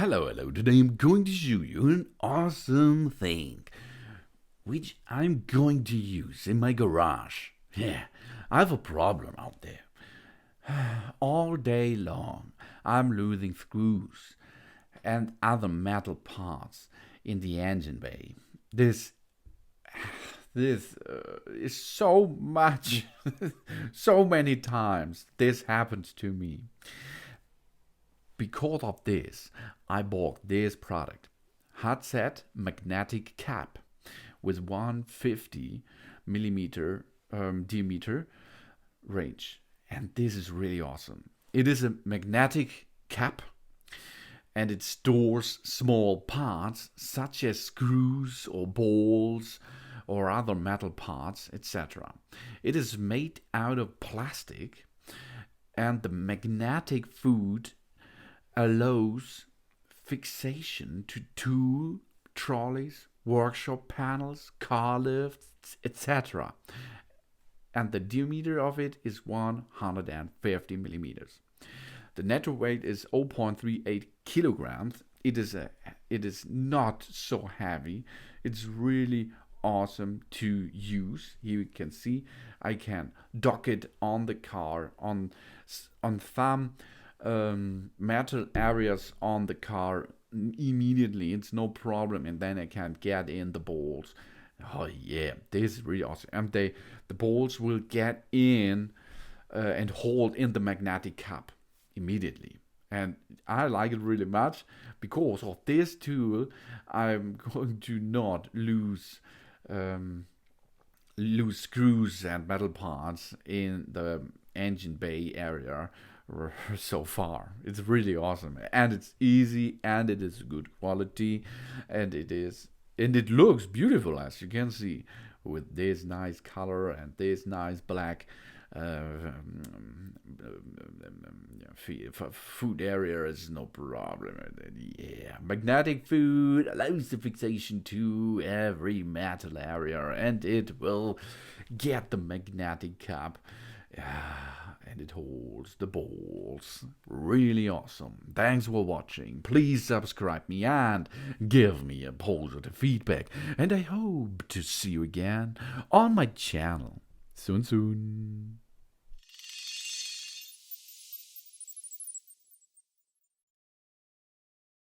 Hello. Today I'm going to show you an awesome thing, which I'm going to use in my garage. Yeah, I have a problem out there. All day long, I'm losing screws and other metal parts in the engine bay. This is so much, so many times this happens to me. Because of this, I bought this product, Hardset magnetic cap with 150 millimeter diameter range, and this is really awesome. It is a magnetic cap, and it stores small parts such as screws or balls or other metal parts, etc. It is made out of plastic, and the magnetic food allows fixation to tool, trolleys, workshop panels, car lifts, etc. And the diameter of it is 150 millimeters. The net weight is 0.38 kilograms. It is not so heavy. It's really awesome to use. Here you can see I can dock it on the car on some metal areas on the car immediately. It's no problem, and then I can get in the balls. Oh yeah, this is really awesome. And the balls will get in and hold in the magnetic cap immediately. And I like it really much because of this tool. I'm going to not lose screws and metal parts in the engine bay area so far. It's really awesome, and it's easy, and it is good quality, and it looks beautiful, as you can see, with this nice color and this nice black food area is no problem. Yeah, magnetic food allows the fixation to every metal area, and it will get the magnetic cap. And it holds the balls. Really awesome. Thanks for watching. Please subscribe me and give me a positive feedback. And I hope to see you again on my channel soon.